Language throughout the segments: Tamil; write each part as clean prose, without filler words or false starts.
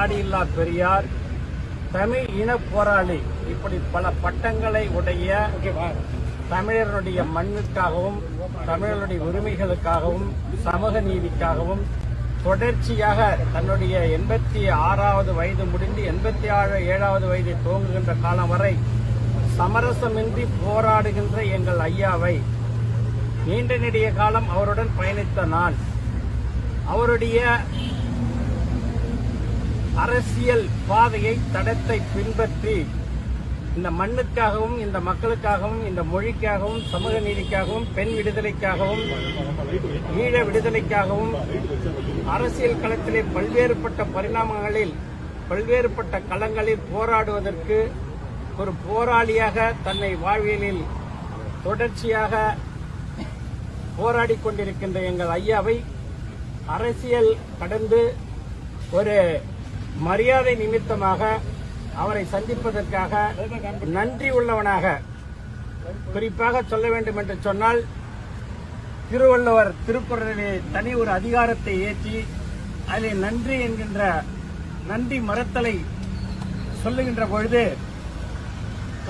தாடியில்லா பெரியார், தமிழ் இன போராளி, இப்படி பல பட்டங்களை உடைய தமிழருடைய மண்ணுக்காகவும் தமிழருடைய உரிமைகளுக்காகவும் சமூக நீதிக்காகவும் தொடர்ச்சியாக தன்னுடைய 86வது வயது முடிந்து 87வது வயதை துவங்குகின்ற காலம் வரை சமரசமின்றி போராடுகின்ற எங்கள் ஐயாவை நீண்ட நெடிய காலம் அவருடன் பயணித்த நான் அவருடைய அரசியல் பாதையை தடத்தை பின்பற்றி இந்த மண்ணுக்காகவும் இந்த மக்களுக்காகவும் இந்த மொழிக்காகவும் சமூக நீதிக்காகவும் பெண் விடுதலைக்காகவும் ஈழ விடுதலைக்காகவும் அரசியல் களத்திலே பல்வேறுபட்ட பரிணாமங்களில் பல்வேறுபட்ட களங்களில் போராடுவதற்கு ஒரு போராளியாக தன்னை வாழ்வியலில் தொடர்ச்சியாக போராடிக் கொண்டிருக்கின்ற எங்கள் ஐயாவை அரசியல் கடந்து ஒரு மரியாதை நிமித்தமாக அவரை சந்திப்பதற்காக நன்றி உள்ளவனாக, குறிப்பாக சொல்ல வேண்டும் என்று சொன்னால், திருவள்ளுவர் திருக்குறளிலே தனி ஒரு அதிகாரத்தை ஏற்றி அதில் நன்றி என்கின்ற நன்றி மறத்தலை சொல்லுகின்ற பொழுது,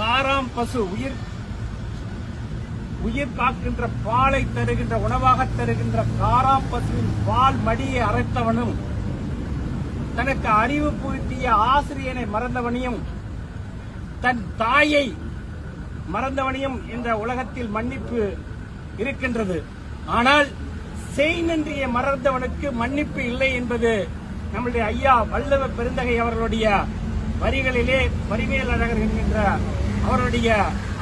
காராம் பசு உயிர் காக்கின்ற பாலை தருகின்ற உணவாக தருகின்ற காராம் பசுவின் பால் மடியை அரைத்தவனும் தனக்கு அறிவு புகுத்திய ஆசிரியனை மறந்தவனையும் தன் தாயை மறந்தவனையும் என்ற உலகத்தில் மன்னிப்பு இருக்கின்றது. ஆனால் செய் நன்றியை மறந்தவனுக்கு மன்னிப்பு இல்லை என்பது நம்முடைய ஐயா வள்ளுவ பெருந்தகை அவர்களுடைய வரிகளிலே பரிமேலழகர் என்கின்ற அவருடைய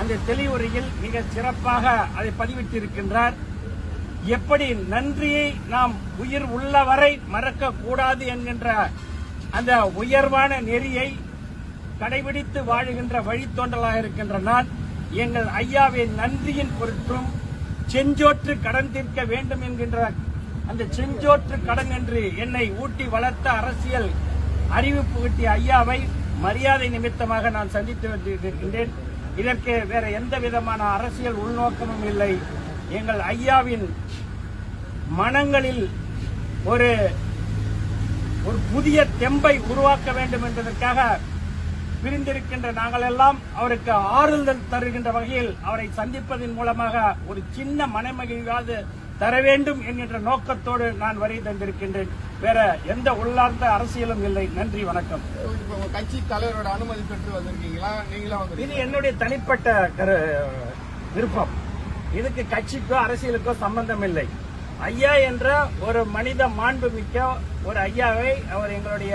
அந்த தெளிவுரையில் மிக சிறப்பாக அதை பதிவிட்டிருக்கின்றார். எப்படி நன்றியை நாம் உயிர் உள்ளவரை மறக்க கூடாது என்கின்ற அந்த உயர்வான நெறியை கடைபிடித்து வாழுகின்ற வழித்தோன்றலாக இருக்கின்ற நான் எங்கள் ஐயாவின் நன்றியின் பொருட்டும் செஞ்சோற்று கடன் தீர்க்க வேண்டும் என்கின்ற அந்த செஞ்சோற்று கடன் என்று என்னை ஊட்டி வளர்த்த அரசியல் அறிவு புகட்டிய ஐயாவை மரியாதை நிமித்தமாக நான் சந்தித்து வந்திருக்கின்றேன். இதற்கு வேற எந்த விதமான அரசியல் உள்நோக்கமும் இல்லை. எங்கள் ஐயாவின் மனங்களில் ஒரு புதிய தெம்பை உருவாக்க வேண்டும் என்பதற்காக பிரிந்திருக்கின்ற நாங்கள் எல்லாம் அவருக்கு ஆறுதல் தருகின்ற வகையில் அவரை சந்திப்பதன் மூலமாக ஒரு சின்ன மனமகிழ்வாது தர வேண்டும் என்கின்ற நோக்கத்தோடு நான் வரை தந்திருக்கின்றேன். வேற எந்த உள்ளார்ந்த அரசியலும் இல்லை. நன்றி, வணக்கம். கட்சி தலைவரோட அனுமதி பெற்று வந்திருக்கீங்களா? நீங்களா? இது என்னுடைய தனிப்பட்ட விருப்பம். இதுக்கு கட்சிக்கோ அரசியலுக்கோ சம்பந்தம் இல்லை. ஐயா என்ற ஒரு மனித மாண்புமிக்க ஒரு ஐயாவை அவர் எங்களுடைய